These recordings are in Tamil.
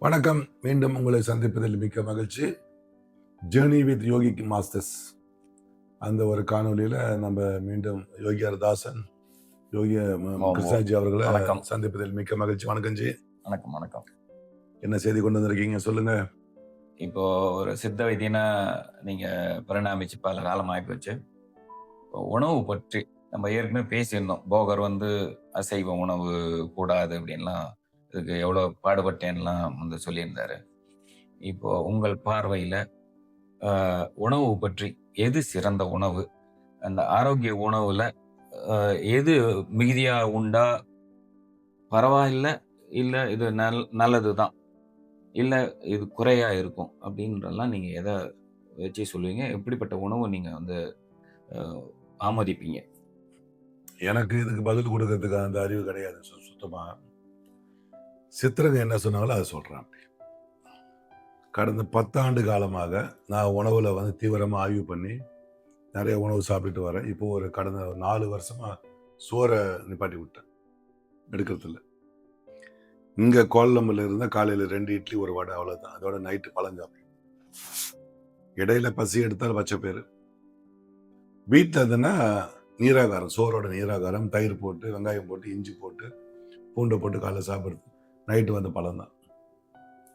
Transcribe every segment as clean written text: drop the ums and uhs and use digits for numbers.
வணக்கம். மீண்டும் உங்களை சந்திப்பதில் மிக்க மகிழ்ச்சி. ஜேர்னி வித் யோகி மாஸ்டர்ஸ் அந்த ஒரு காணொலியில நம்ம மீண்டும் யோகியார் தாசன், யோகி கிருஷ்ணாஜி அவர்களை வணக்கம். சந்திப்பதில் மிக்க மகிழ்ச்சி. வணக்கம் ஜி. வணக்கம். என்ன செய்தி கொண்டு வந்திருக்கீங்க சொல்லுங்க. இப்போ ஒரு சித்த வைத்தியனா நீங்க பரிணாமிச்சு பல காலம் ஆகிப்போச்சு. உணவு பற்றி நம்ம ஏற்கனவே பேசியிருந்தோம். போகர் அசைவ உணவு கூடாது அப்படின்லாம், இதுக்கு எவ்வளவு பாடுபட்டேன்லாம் சொல்லியிருந்தாரு. இப்போ உங்கள் பார்வையில உணவு பற்றி எது சிறந்த உணவு? அந்த ஆரோக்கிய உணவுல எது மிகுதியா உண்டா பரவாயில்ல, இல்ல இது நல்லதுதான், இல்ல இது குறையா இருக்கும் அப்படின்றலாம் நீங்க எத வச்சு சொல்லுவீங்க? எப்படிப்பட்ட உணவு நீங்க ஆமோதிப்பீங்க? எனக்கு இதுக்கு பதில் கொடுக்கறதுக்கு அந்த அறிவு கிடையாது சுத்தமா. சித்திரங்க என்ன சொன்னாங்களோ அதை சொல்றேன். கடந்த 10 ஆண்டு காலமாக நான் உணவுல தீவிரமா ஆய்வு பண்ணி நிறைய உணவு சாப்பிட்டுட்டு வரேன். இப்போ ஒரு கடந்த 4 வருஷமா சோறை நிப்பாட்டி விட்டேன், எடுக்கிறது இல்லை. இங்க கோலம்புல இருந்தா காலையில 2 இட்லி ஒரு வடை, அவ்வளவுதான். அதோட நைட்டு பழம் சாப்பிடும். இடையில பசி எடுத்தால் பச்சை பேரு. வீட்டில் இருந்ததுன்னா நீராகாரம், சோறோட நீராகாரம், தயிர் போட்டு, வெங்காயம் போட்டு, இஞ்சி போட்டு, பூண்டை போட்டு காலைல சாப்பிடுறது. நைட்டு பழம் தான்.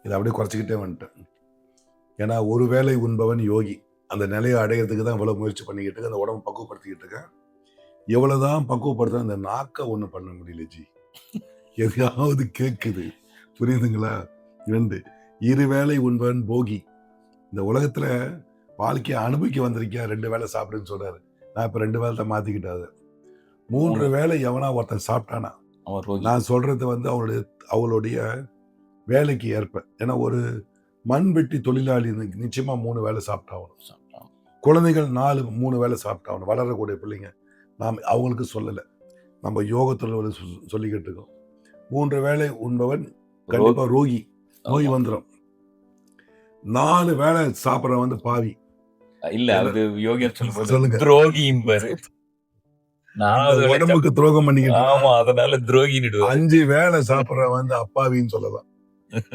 இதை அப்படியே குறைச்சிக்கிட்டே வந்துட்டேன். ஏன்னா ஒரு வேளை உண்பவன் யோகி. அந்த நிலையை அடையிறதுக்கு தான் இவ்வளவு முயற்சி பண்ணிக்கிட்டு இருக்கு. அந்த உடம்பு பக்குவப்படுத்திக்கிட்டு இருக்கேன். எவ்வளவுதான் பக்குவப்படுத்த அந்த நாக்க ஒண்ணு பண்ண முடியல ஜி. எதையாவது கேட்குது, புரியுதுங்களா? 2 இருவேளை உண்பவன் போகி. இந்த உலகத்துல வாழ்க்கையை அனுபவிக்க வந்திருக்கியா, 2 வேளை சாப்பிடுன்னு சொல்றாரு. நான் இப்ப 2 வேளை மாத்திக்கிட்டாது. 3 வேளை எவனா ஒருத்தன் சாப்பிட்டானா, நான் சொல்றது அவளுடைய வேலைக்கு ஏற்ப. ஏன்னா ஒரு மண் வெட்டி தொழிலாளி நிச்சயமா 3 வேளை சாப்பிட்டாகணும். குழந்தைகள் 3 வேளை சாப்பிட்டாகணும். வளரக்கூடிய பிள்ளைங்க. நாம் அவங்களுக்கு சொல்லலை, நம்ம யோகத்தில் சொல்லிக்கிட்டு இருக்கோம். 3 வேளை உண்பவன் கண்டிப்பா ரோகி, நோய் வந்துடும். 4 வேளை சாப்பிட்றவன் பாவி. இல்ல, அது யோகியர் சொல்லுங்க, துரோகியும் பாரு. உடம்புக்கு துரோகம் பண்ணிக்கிட்டு. ஆமா, அதனால துரோகின்னு. 5 வேளை சாப்பிட்றவன் அப்பாவின்னு சொல்லலாம்.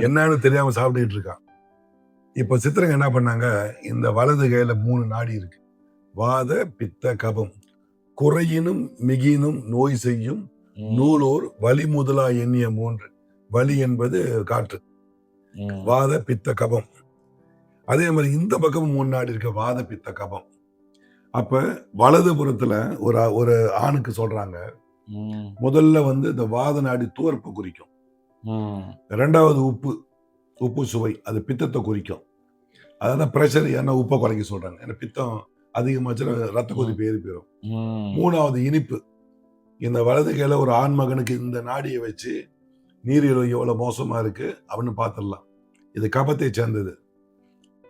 என்னன்னு தெரியாம சாப்பிட்டுட்டு இருக்கான். இப்ப சித்திரங்க என்ன பண்ணாங்க, இந்த வலது கையில 3 நாடி இருக்கு. வாத பித்த கபம். குறையினும் மிகினும் நோய் செய்யும் நூலோர் வலி முதலா எண்ணிய 3. வலி என்பது காற்று, வாத பித்த கபம். அதே மாதிரி இந்த பக்கம் 3 நாடி இருக்க, வாத பித்த கபம். அப்ப வலது புறத்துல ஒரு ஆணுக்கு சொல்றாங்க, முதல்ல இந்த வாத நாடி தூர்ப்பு குறிக்கும். 2வது உப்பு சுவை, அது பித்தத்தை குறிக்கும். அதான் பிரஷர், ஏன்னா உப்பை குறைக்க சொல்றாங்க. ஏன்னா பித்தம் அதிகமாச்சுன்னா ரத்த கொதிப்பு ஏறி போயிடும். 3வது இனிப்பு. இந்த வலது கையில ஒரு ஆண் மகனுக்கு இந்த நாடியை வச்சு நீரிழிவு எவ்வளவு மோசமா இருக்கு அப்படின்னு பார்த்துடலாம். இது கபத்தை சேர்ந்தது.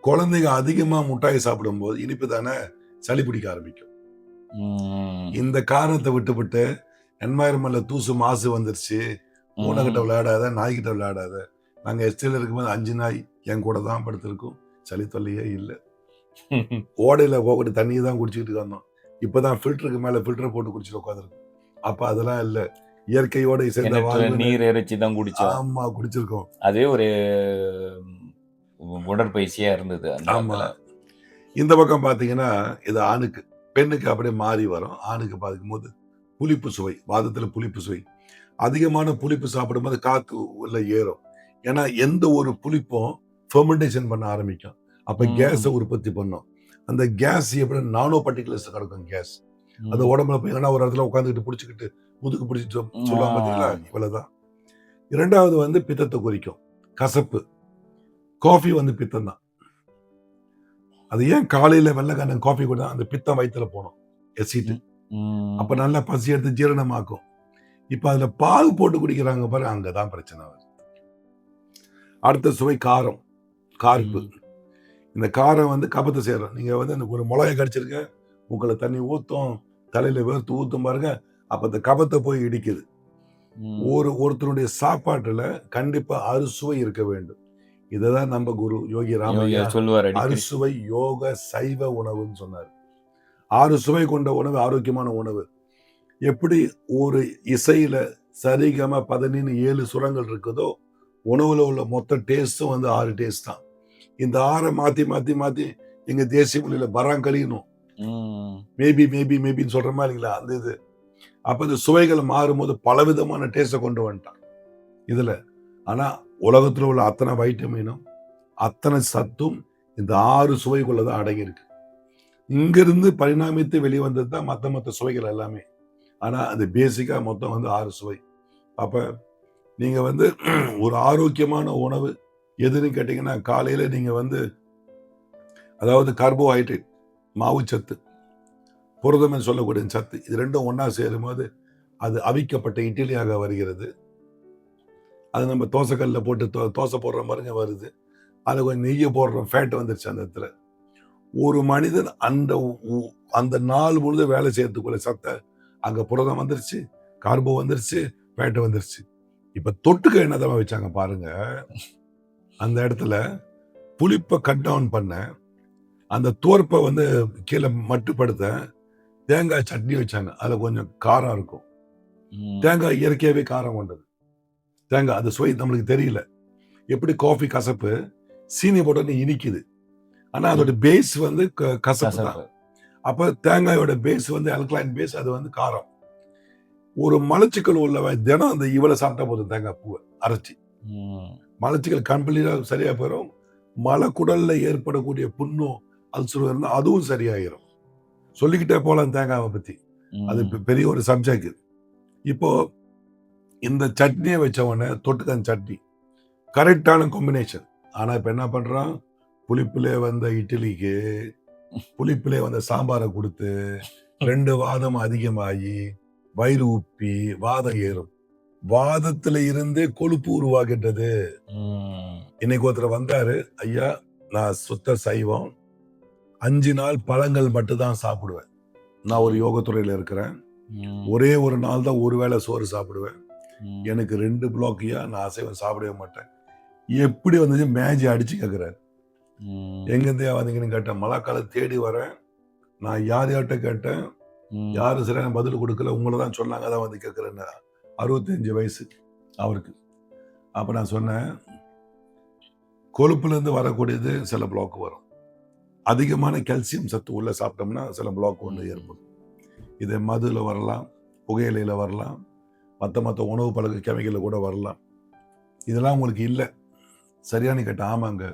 குழந்தைங்க அதிகமா முட்டாய் சாப்பிடும் போது இனிப்பு தானே சளி பிடிக்க ஆரம்பிக்கும். இந்த காரணத்தை விட்டு என்வாயர்மெண்ட்ல தூசு மாசு வந்துருச்சு, பூனைகிட்ட விளையாடாத, நாய்கிட்ட விளையாடாத. நாங்க எஸ்டில இருக்கும்போது 5 நாய் என் கூட தான் படுத்திருக்கும், சளி தொல்லையே இல்லை. ஓடையில போகக்கூடிய தண்ணியை தான் குடிச்சுக்கிட்டு வந்தோம். இப்பதான் ஃபில்டருக்கு மேல ஃபில்டர் போட்டு குடிச்சுட்டு உட்காந்துருக்கும். அப்ப அதெல்லாம் இல்ல, இயற்கையோட சேர்ந்த நீர் இறைச்சி தான் குடிச்சோம். ஆமா, குடிச்சிருக்கோம். அதே ஒரு உடற்பயிற்சியா இருந்தது. ஆமா. இந்த பக்கம் பாத்தீங்கன்னா இது ஆணுக்கு. பெண்ணுக்கு அப்படியே மாறி வரும். ஆணுக்கு பார்க்கும்போது புளிப்பு சுவை, வாதத்துல புளிப்பு சுவை. அதிகமான புளிப்பு சாப்பிடும்போது காத்து உள்ள ஏறும். ஏன்னா எந்த ஒரு புளிப்பும் ஃபெர்மெண்டேஷன் பண்ண ஆரம்பிக்கும். அப்ப கேஸை உற்பத்தி பண்ணும். அந்த கேஸ் எப்படி நானோ பார்ட்டிகிள்ஸ் கிடக்கும் கேஸ். அது உடம்புல போய் ஒரு இடத்துல உட்காந்துக்கிட்டு பிடிச்சிக்கிட்டு முதுகு பிடிச்சிட்டு சொல்லுவாங்க பார்த்தீங்களா, இவ்வளவுதான். 2வது பித்தத்தை குறிக்கும், கசப்பு. காஃபி பித்தம் தான். அது ஏன் காலையில வெள்ளைக்காரன் காஃபி கூட அந்த பித்தம் வயிற்றுல போனோம், எசிட். அப்ப நல்லா பசி எடுத்து ஜீரணமாக்கும். இப்ப அதுல பால் போட்டு குடிக்கிறாங்க பாரு, அங்கதான் பிரச்சனை வருது. அடுத்த சுவை காரம், கார்ப்பு. இந்த காரம் கபத்தை சேரும். நீங்க ஒரு மிளகை கடிச்சிருக்க, மூக்கல தண்ணி ஊத்தும், தலையில வேர்த்து ஊத்தும் பாருங்க, அப்ப இந்த கபத்தை போய் இடிக்குது. ஒருத்தருடைய சாப்பாட்டுல கண்டிப்பா அறுசுவை இருக்க வேண்டும். இததான் நம்ம குரு யோகி ராமையா சொல்லுவார், அறுசுவை யோக சைவ உணவுன்னு சொன்னார். 6 சுவை கொண்ட உணவு ஆரோக்கியமான உணவு. எப்படி ஒரு இசையில சரிகம 17 7 சுரங்கள் இருக்குதோ, உணவுல உள்ள மொத்த டேஸ்டும் வந்து 6 டேஸ்ட் தான். இந்த 6 மாத்தி மாத்தி மாத்தி எங்க தேசிய மொழியில பராங்கழியணும். மேபின்னு சொல்ற மாதிரி இல்லைங்களா அந்த இது. அப்ப இந்த சுவைகள் மாறும்போது பலவிதமான டேஸ்ட கொண்டு வந்துட்டான் இதுல. ஆனா உலகத்துல உள்ள அத்தனை வைட்டமினும் அத்தனை சத்தும் இந்த 6 சுவைக்குள்ளதான் அடங்கி இருக்கு. இங்கிருந்து பரிணாமித்து வெளிவந்தது தான் மத்த சுவைகள் எல்லாமே. ஆனா அது பேசிக்கா மொத்தம் வந்து 6 சுவை. அப்ப நீங்க வந்து ஒரு ஆரோக்கியமான உணவு எதுன்னு கேட்டீங்கன்னா, காலையில நீங்க வந்து அதாவது கார்போஹைட்ரேட் மாவுச்சத்து, புரதம் சொல்லக்கூடிய சத்து, இது ரெண்டும் ஒன்னா சேரும்போது அது அவிக்கப்பட்ட இட்லியாக வருகிறது. அது நம்ம தோசைக்கல்ல போட்டு தோசை போடுற மாதிரிங்க வருது. அது கொஞ்சம் நெய்யை போடுறோம், ஃபேட் வந்துருச்சு அந்த இடத்துல. ஒரு மனிதன் அந்த நாள் முழுது வேலை செய்யறதுக்குள்ள சத்தை அங்க புரதம் வந்துருச்சு, கார்போ வந்துருச்சு, ஃபேட் வந்துருச்சு. இப்ப தொட்டுக்க என்னதான் வச்சாங்க பாருங்க. அந்த இடத்துல புளிப்பை கட் டவுன் பண்ண, அந்த தோற்பை வந்து கீழே மட்டுப்படுத்த தேங்காய் சட்னி வச்சாங்க. அதுல கொஞ்சம் காரம் இருக்கும். தேங்காய் இயற்கையாவே காரம் கொண்டது. தேங்காய் அது சுவை நம்மளுக்கு தெரியல. எப்படி காஃபி கசப்பு, சீனி போட்டோன்னு இனிக்குது. ஆனா அதோட பேஸ் வந்து கசப்பு தான். அப்ப தேங்காயோட பேஸ் வந்து அல்கலைன் பேஸ், அது வந்து காரம். ஒரு மலச்சிக்கல் உள்ள தினம் அந்த இவ்வளவு சாப்பிட்டா போதும் தேங்காய் பூவை அரைச்சி. மலச்சிக்கல் கம்ப்ளீட்டா சரியா போயிடும். மலக்குடல்ல ஏற்படக்கூடிய புண்ணும் அல்சர் இருந்தா அதுவும் சரியாயிரும். சொல்லிக்கிட்டே போலாம் தேங்காவை பத்தி. அது பெரிய ஒரு சப்ஜெக்ட். இப்போ இந்த சட்னியை வச்ச உடனே தொட்டுக்கன் சட்னி கரெக்டான காம்பினேஷன். ஆனா இப்ப என்ன பண்றான், புளிப்பிலே வந்த இட்லிக்கு புளிப்பிலே வந்த சாம்பாரை கொடுத்து 2 வாதம் அதிகமாகி வயிறு உப்பி வாதம் ஏறும். வாதத்துல இருந்தே கொழுப்பு உருவாகின்றது. இன்னைக்கு ஒருத்தர் வந்தாரு, ஐயா நான் சுத்த சைவம், 5 நாள் பழங்கள் மட்டும் தான் சாப்பிடுவேன். நான் ஒரு யோகத்துறையில இருக்கிறேன். ஒரே ஒரு நாள் தான் ஒருவேளை சோறு சாப்பிடுவேன். எனக்கு 2 பிளாக்யா, நான் அசைவம் சாப்பிடவே மாட்டேன். எப்படி வந்து மேஜி அடிச்சு கேட்கிறாரு. எங்கிருந்தே வந்தீங்கன்னு கேட்டேன். மலாக்கால தேடி வரேன். நான் யார்கிட்ட கேட்டேன், யாரும் சரியான பதில் கொடுக்கல. உங்களை தான் சொன்னாங்க, தான் வந்து கேட்கிறேன். 65 வயசு அவருக்கு. அப்ப நான் சொன்னேன், கொழுப்புல இருந்து வரக்கூடியது சில பிளாக் வரும். அதிகமான கால்சியம் சத்து உள்ள சாப்பிட்டோம்னா சில பிளாக் ஒன்று ஏற்படும். இது மதுல வரலாம், புகையிலையில வரலாம், மற்ற உணவு பழக்க கெமிக்கல்ல கூட வரலாம். இதெல்லாம் உங்களுக்கு இல்லை சரியானு கேட்டேன். ஆமாங்க.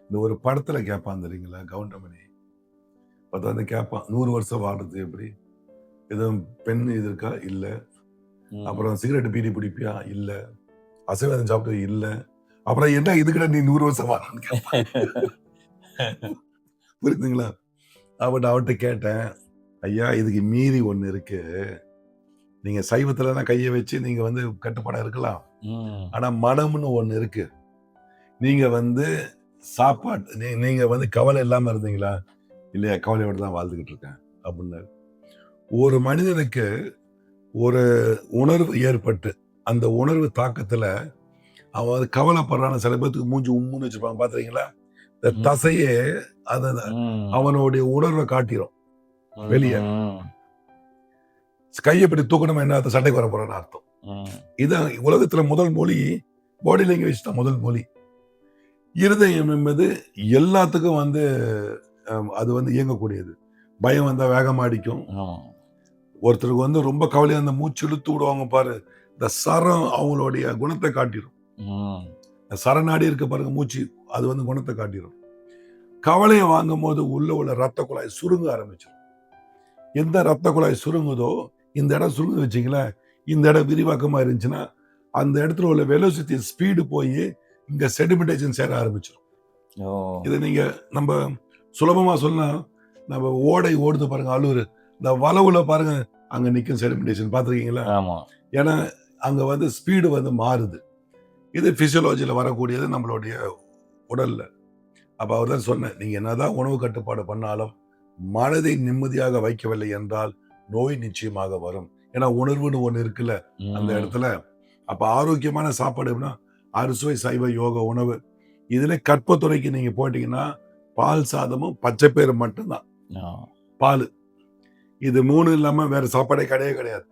இந்த ஒரு படத்துல கேட்பான் தெரியுங்களா, கவுண்டமணி பார்த்தா வந்து கேட்பான், 100 வருஷம் வாழ்றது எப்படி, எதுவும் பெண் இது இருக்கா, இல்லை. அப்புறம் சிகரெட் பீடி பிடிப்பியா, இல்லை. அசைவம் சாப்பிட்டு, இல்லை. அப்புறம் என்ன இதுக்கிட்ட நீ 100 வருஷம் வாழணும்னு கேட்பான். புரியுதுங்களா? அவன்கிட்ட கேட்டேன், ஐயா இதுக்கு மீறி ஒண்ணு இருக்கு. நீங்க சைவத்துல கையை வச்சு நீங்க வந்து கட்டுப்பாடா இருக்கலாம். ஆனா மனம்னு ஒண்ணு இருக்கு. நீங்க வந்து சாப்பாடு நீங்க வந்து கவலை இல்லாம இருந்தீங்களா? இல்லையா, கவலையோட தான் வாழ்ந்துகிட்டு இருக்கேன் அப்படின்னாரு. ஒரு மனிதனுக்கு ஒரு உணர்வு ஏற்பட்டு அந்த உணர்வு தாக்கத்துல அவன் வந்து கவலைப்படுறான. சில பேருக்கு மூஞ்சி உம்முன்னு வச்சிருப்பாங்க பாத்துறீங்களா? இந்த தசையே அது அவனுடைய உணர்வை காட்டிடும் வெளியே. கையை இப்படி தூக்கணும், என்ன அர்த்தம், சண்டைக்கு வர போறான்னு அர்த்தம். இதான் உலகத்துல முதல் மொழி பாடி லாங்குவேஜ் தான் முதல் மொழி. இருதயம் என்பது எல்லாத்துக்கும் வந்து அது வந்து இயங்கக்கூடியது. பயம் வந்தா வேகமா அடிக்கும். ஒருத்தருக்கு வந்து ரொம்ப கவலையா அந்த மூச்சு இழுத்து விடுவாங்க பாரு, இந்த சரம் அவங்களுடைய குணத்தை காட்டிடும். சரணாடி இருக்க பாருங்க மூச்சு, அது வந்து குணத்தை காட்டிடும். கவலையை வாங்கும் போது உள்ள ரத்த குழாய் சுருங்க ஆரம்பிச்சிடும். எந்த ரத்த குழாய் சுருங்குதோ, இந்த இடம் சுருங்க வச்சிங்களேன், இந்த இடம் விரிவாக்கமா இருந்துச்சுன்னா அந்த இடத்துல உள்ள வெலோசிட்டி ஸ்பீடு போய் இங்க செடிமெண்டேஷன் சேர ஆரம்பிச்சிடும். இது நீங்க நம்ம சுலபமா சொல்லலாம். நம்ம ஓடை ஓடுது பாருங்க, அலூர், இந்த வளவுல பாருங்க அங்க நிக்கும் செடிமெண்டேஷன் பார்த்துருக்கீங்களா? ஏன்னா அங்க வந்து ஸ்பீடு வந்து மாறுது. இது பிசியோலஜியில வரக்கூடியது நம்மளுடைய உடல்ல. அப்ப அவர் தான் சொன்னேன், நீங்க என்னதான் உணவு கட்டுப்பாடு பண்ணாலும் மனதை நிம்மதியாக வைக்கவில்லை என்றால் நோய் நிச்சயமாக வரும். ஏன்னா உணர்வுன்னு ஒண்ணு இருக்குல்ல அந்த இடத்துல. அப்ப ஆரோக்கியமான சாப்பாடுனா அறுசுவை சைவ யோக உணவு. இதுல கற்பத்துறைக்கு நீங்க போயிட்டீங்கன்னா பால் சாதமும் பச்சை பயிறு மட்டும்தான். பால், இது 3 இல்லாம வேற சாப்பாடே கிடையாது.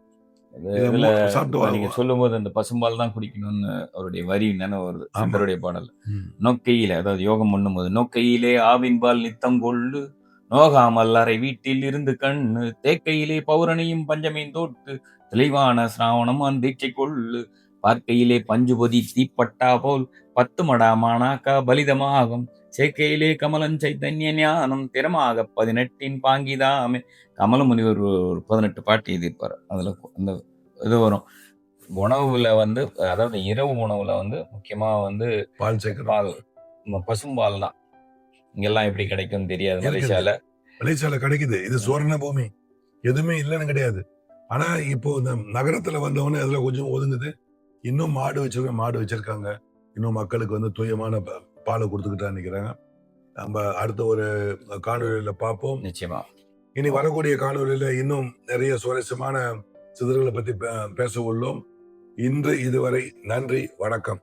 இதை இதுல சாப்பிட்டு இப்ப நீங்க சொல்லும்போது அந்த பசும்பால் தான் குடிக்கணும்னு அவருடைய வரி நினைவு வருது. ஆமா. சித்தருடைய பாடல். ம். நொக்கையிலே அதாவது யோகம் பண்ணும்போது, "நொக்கையிலே ஆவின்பால் நித்தம் கொள்ளு, நோகாமல் அறை வீட்டில் இருந்து கண்ணு, தேக்கையிலே பௌரணியும் பஞ்சமையும் தோட்டு, தெளிவான சிராவணம் தீட்சை கொள்ளு, பார்க்கையிலே பஞ்சுபொதி தீப்பட்டா போல், பத்துமடா மாணாக்கா பலிதமாகும், சேக்கையிலே கமலஞ் சைத்தன்ய ஞானம், திறமாக 18 பாங்கிதாமே." கமல முனிவர் ஒரு 18 பாட்டு எழுதியிருப்பாரு. அதுல அந்த இது வரும். உணவுல வந்து அதாவது இரவு உணவுல வந்து முக்கியமா வந்து பால் சேர்க்கிறோம். பால், பசும்பால் தான். இங்கெல்லாம் எப்படி கிடைக்கும்னு தெரியாது இருக்குது. மலேசியால. விளைச்சல கிடைக்குது. இது சுவர்ண பூமி. எதுவுமே இல்லைன்னு கிடையாது. ஆனா இப்போ இந்த நகரத்துல வந்தவொடனே அதுல கொஞ்சம் ஒதுங்குது. இன்னும் மாடு வச்சிருக்காங்க. இன்னும் மக்களுக்கு வந்து தூயமான பால குடுத்துக்கிட்டு நிக்கிறாங்க. நம்ம அடுத்த ஒரு காணொளியில பார்ப்போம். நிச்சயமா. இனி வரக்கூடிய காணொளியில இன்னும் நிறைய சுவாரஸ்யமான சிதறல்களை பத்தி பேச உள்ளோம். இன்று இதுவரை நன்றி, வணக்கம்.